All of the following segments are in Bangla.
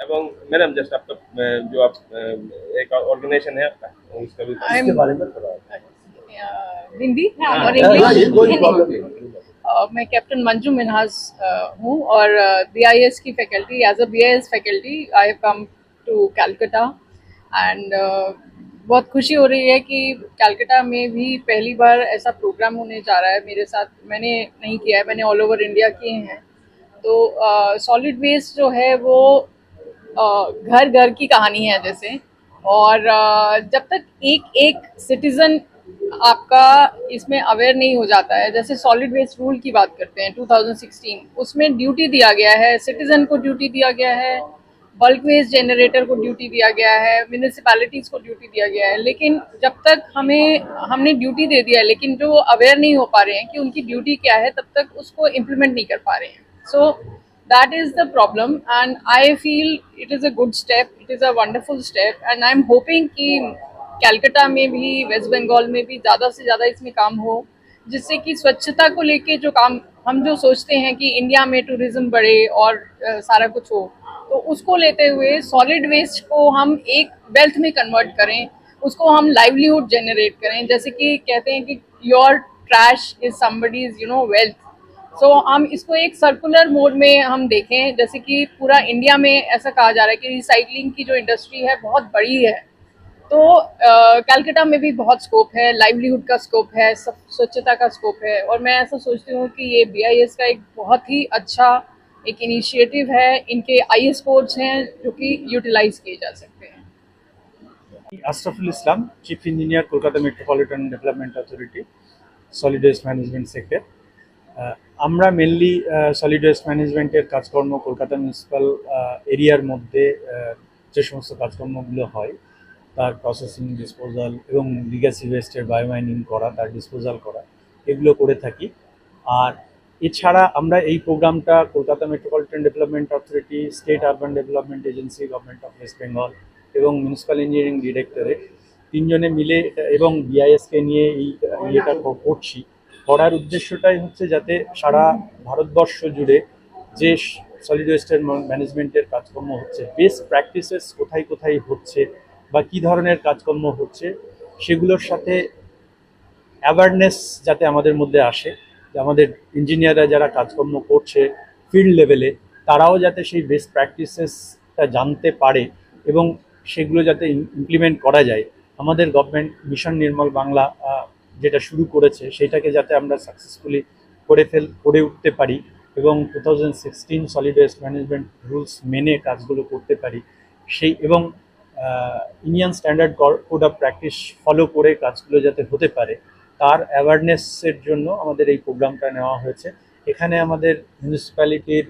एवं मैडम जस्ट आपका जो आप एक ऑर्गेनाइजेशन है आपका उसका भी इसके बारे में थोड़ा हिंदी हाँ, और हाँ, ये कोई इंग्लिश। प्रॉब्लम नहीं। मैं कैप्टन मंजू मिन्हास हूँ और बीआईएस की faculty, as a BIS faculty I have come to Calcutta and बहुत खुशी हो रही है कि कैलकाटा में भी पहली बार ऐसा प्रोग्राम होने जा रहा है मेरे साथ। मैंने नहीं किया है, मैंने ऑल ओवर इंडिया किए हैं। तो सॉलिड वेस्ट जो है वो घर घर की कहानी है जैसे। और जब तक एक एक सिटीजन आपका इसमें अवेयर नहीं हो जाता है, जैसे सॉलिड वेस्ट रूल की बात करते हैं 2016, उसमें ड्यूटी दिया गया है, सिटीजन को ड्यूटी दिया गया है, बल्क वेस्ट जनरेटर को ड्यूटी दिया गया है, म्यूनिसिपैलिटीज को ड्यूटी दिया गया है। लेकिन जब तक हमने ड्यूटी दे दिया है लेकिन जो अवेयर नहीं हो पा रहे हैं कि उनकी ड्यूटी क्या है, तब तक उसको इम्प्लीमेंट नहीं कर पा रहे हैं। सो that is the problem and I feel it is a good step, it is a wonderful step and I am hoping कि कैलकाटा में भी, वेस्ट बंगाल में भी ज़्यादा से ज़्यादा इसमें काम हो, जिससे कि स्वच्छता को लेके जो काम हम जो सोचते हैं कि इंडिया में टूरिज्म बढ़े और सारा कुछ हो, तो उसको लेते हुए सॉलिड वेस्ट को हम एक वेल्थ में कन्वर्ट करें, उसको हम लाइवलीहुड जनरेट करें। जैसे कि कहते हैं कि your trash is somebody's wealth. So हम इसको एक सर्कुलर मोड में हम देखें, जैसे कि पूरा इंडिया में ऐसा कहा जा रहा है कि रिसाइकलिंग की जो इंडस्ट्री है बहुत बड़ी है। तो कलकत्ता में भी बहुत स्कोप है, लाइवलीहुड का स्कोप है, स्वच्छता का स्कोप है। और मैं ऐसा सोचती हूँ कि ये बीआईएस का एक बहुत ही अच्छा एक इनिशिएटिव है। इनके आईएस कोड्स हैं जो कि यूटिलाइज किए जा सकते हैं। Ashraful Islam, chief engineer, Kolkata metropolitan development authority, solid waste management sector. আমরা মেনলি সলিড ওয়েস্ট ম্যানেজমেন্টের কাজকর্ম কলকাতা মিউনিসিপ্যাল এরিয়ার মধ্যে যে সমস্ত কাজকর্মগুলো হয় তার প্রসেসিং, ডিসপোজাল এবং লিগ্যাসি ওয়েস্টের বায়োমাইনিং করা, তার ডিসপোজাল করা, এগুলো করে থাকি। আর এছাড়া আমরা এই প্রোগ্রামটা Kolkata metropolitan development authority, state urban development agency, government of West Bengal এবং মিউনিসিপ্যাল ইঞ্জিনিয়ারিং ডিরেক্টরেট তিনজনে মিলে এবং বিআইএসকে নিয়ে এই ইয়েটা করছি। করার উদ্দেশ্যটাই হচ্ছে যাতে সারা ভারতবর্ষ জুড়ে যে সলিড ওয়েস্টের ম্যানেজমেন্টের কাজকর্ম হচ্ছে, বেস্ট প্র্যাকটিসেস কোথায় কোথায় হচ্ছে বা কী ধরনের কাজকর্ম হচ্ছে, সেগুলোর সাথে অ্যাওয়ারনেস যাতে আমাদের মধ্যে আসে, যে আমাদের ইঞ্জিনিয়াররা যারা কাজকর্ম করছে ফিল্ড লেভেলে, তারাও যাতে সেই বেস্ট প্র্যাকটিসেসটা জানতে পারে এবং সেগুলো যাতে ইমপ্লিমেন্ট করা যায়। আমাদের গভর্নমেন্ট মিশন নির্মল বাংলা যেটা শুরু করেছে সেটাকে যাতে আমরা সাকসেসফুলি করে উঠতে পারি এবং 2016 সলিড ওয়েস্ট ম্যানেজমেন্ট রুলস মেনে কাজগুলো করতে পারি, সেই এবং Indian standard code of practice follow করে কাজগুলো যাতে হতে পারে, তার অ্যাওয়ারনেসের জন্য আমাদের এই প্রোগ্রামটা নেওয়া হয়েছে। এখানে আমাদের মিউনিসিপ্যালিটির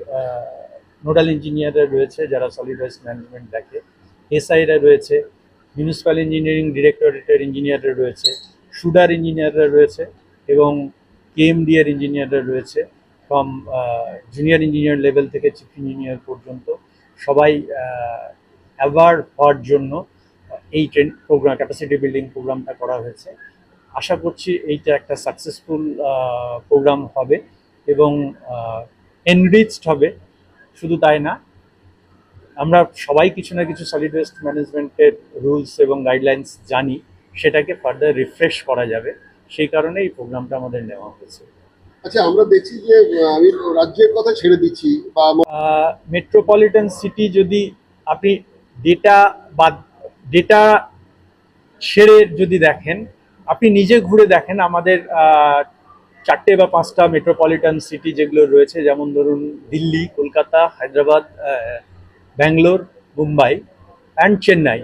নোডাল ইঞ্জিনিয়াররা রয়েছে যারা সলিড ওয়েস্ট ম্যানেজমেন্ট দেখে, এসআইরা রয়েছে, মিউনিসিপ্যাল ইঞ্জিনিয়ারিং ডিরেক্টরেটের ইঞ্জিনিয়াররা রয়েছে, সুডার ইঞ্জিনিয়াররা রয়েছে এবং কেএমডিএর ইঞ্জিনিয়াররা রয়েছে। ফ্রম জুনিয়র ইঞ্জিনিয়ার লেভেল থেকে চিফ ইঞ্জিনিয়ার পর্যন্ত সবাই অ্যাওয়ার হওয়ার জন্য এই প্রোগ্রাম, ক্যাপাসিটি বিল্ডিং প্রোগ্রামটা করা হয়েছে। আশা করছি এইটা একটা সাকসেসফুল প্রোগ্রাম হবে এবং এনরিচড হবে। শুধু তাই না, আমরা সবাই কিছু না কিছু সলিড ওয়েস্ট ম্যানেজমেন্টের রুলস এবং গাইডলাইন্স জানি, সেটাকে ফার্দার রিফ্রেশ করা যাবে, সেই কারণে এই প্রোগ্রামটা আমাদের নেওয়া হয়েছে। আচ্ছা, আমরা দেখছি যে আমি রাজ্যের কথা ছেড়ে দিচ্ছি বা মেট্রোপলিটন সিটি যদি আপনি ডেটা ছেড়ে যদি দেখেন, আপনি নিজে ঘুরে দেখেন, আমাদের 4টে বা 5টা মেট্রোপলিটন সিটি যেগুলো রয়েছে, যেমন ধরুন দিল্লি, কলকাতা, হায়দ্রাবাদ, ব্যাঙ্গালোর, মুম্বাই অ্যান্ড চেন্নাই,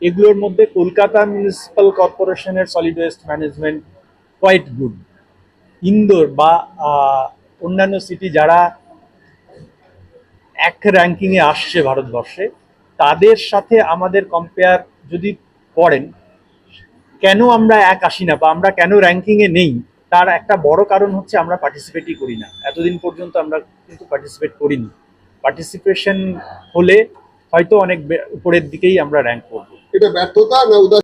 এগুলোর মধ্যে কলকাতা মিউনিসিপ্যাল কর্পোরেশনের solid waste management quite good. Indore বা অন্যান্য সিটি যারা এক র্যাঙ্কিংয়ে আসছে ভারতবর্ষে, তাদের সাথে আমাদের কম্পেয়ার যদি করেন, কেন আমরা এক আসি না বা আমরা কেন র্যাঙ্কিংয়ে নেই, তার একটা বড় কারণ হচ্ছে আমরা পার্টিসিপেটই করি না। এতদিন পর্যন্ত আমরা কিন্তু পার্টিসিপেট করিনি। পার্টিসিপেশন হলে হয়তো অনেক উপরের দিকেই আমরা র্যাঙ্ক করব। এটা ব্যর্থতা না উদার?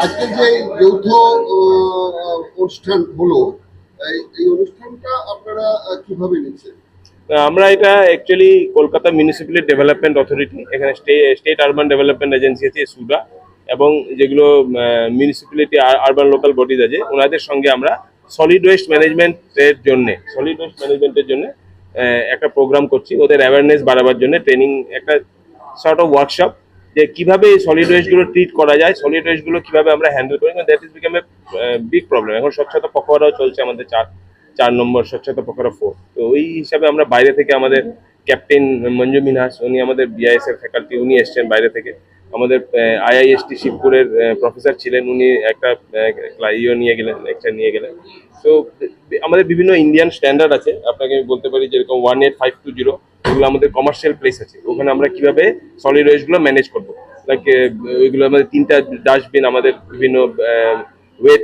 আজকে যে যৌথ অনুষ্ঠান হলো, এই অনুষ্ঠানটা আপনারা কিভাবে নিচ্ছেন? আমরা এটা actually Kolkata municipality development authority, এখানে স্টেট আরবান ডেভেলপমেন্ট এজেন্সি আছে সুডা, এবং যেগুলো মিউনিসিপ্যালিটি আরবান লোকাল বডিজ আছে ওনাদের সঙ্গে আমরা সলিড ওয়েস্ট ম্যানেজমেন্টের জন্য একটা প্রোগ্রাম করছি, ওদের অ্যাওয়ারনেস বাড়াবার জন্য ট্রেনিং, একটা সর্ট অফ ওয়ার্কশপ, যে কিভাবে এই সলিড ওয়েস্টগুলো ট্রিট করা যায়, সলিড ওয়েস্টগুলো কিভাবে আমরা হ্যান্ডেল করি। That is become a big problem. এখন স্বচ্ছতা পখওয়ারাও চলছে আমাদের 4 নম্বর স্বচ্ছতা পখওয়ারা 4। তো ওই হিসাবে আমরা বাইরে থেকে আমাদের ক্যাপ্টেন মঞ্জু মিনহাস, উনি আমাদের বিআইএস এর ফ্যাকাল্টি, উনি এসছেন বাইরে থেকে। আমাদের আইআইএসটি শিবপুরের প্রফেসর ছিলেন, উনি একটা লেকচার নিয়ে গেলেন। তো আমাদের বিভিন্ন ইন্ডিয়ান স্ট্যান্ডার্ড আছে, আপনাকে আমি বলতে পারি যেরকম 18520, এগুলো আমাদের কমার্শিয়াল প্লেস আছে, ওখানে আমরা কিভাবে সলিড ওয়েস্টগুলো ম্যানেজ করবো। লাইক ওইগুলো আমাদের 3টা ডাস্টবিন, আমাদের বিভিন্ন ওয়েট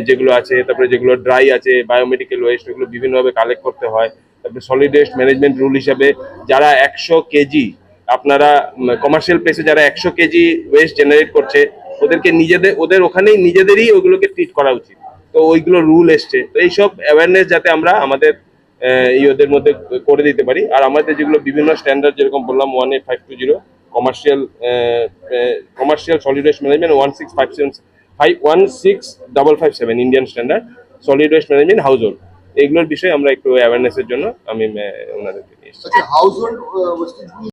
যেগুলো আছে, তারপরে যেগুলো ড্রাই আছে, বায়োমেডিক্যাল ওয়েস্ট, ওগুলো বিভিন্নভাবে কালেক্ট করতে হয়। তারপরে সলিড ওয়েস্ট ম্যানেজমেন্ট রুল হিসাবে যারা 100 কেজি, আপনারা কমার্শিয়াল প্লেসে যারা 100 কেজি ওয়েস্ট জেনারেট করছে, ওদেরকে ওদের ওখানেই নিজেদেরই ওগুলোকে ট্রিট করা উচিত। তো ওইগুলো রুল এসছে। তো এইসব অ্যাওয়ারনেস যাতে আমরা আমাদের ওদের মধ্যে করে দিতে পারি। আর আমাদের যেগুলো বিভিন্ন স্ট্যান্ডার্ড, যেরকম বললাম 18520 commercial solid waste management, 16557 Indian standard solid waste management house hold, এগুলোর বিষয়ে আমরা একটু অ্যাওয়ারনেসের জন্য আমি ওনাদেরকে নিয়ে এসেছি। আচ্ছা, হাউস হোল্ড ওয়েস্টেজ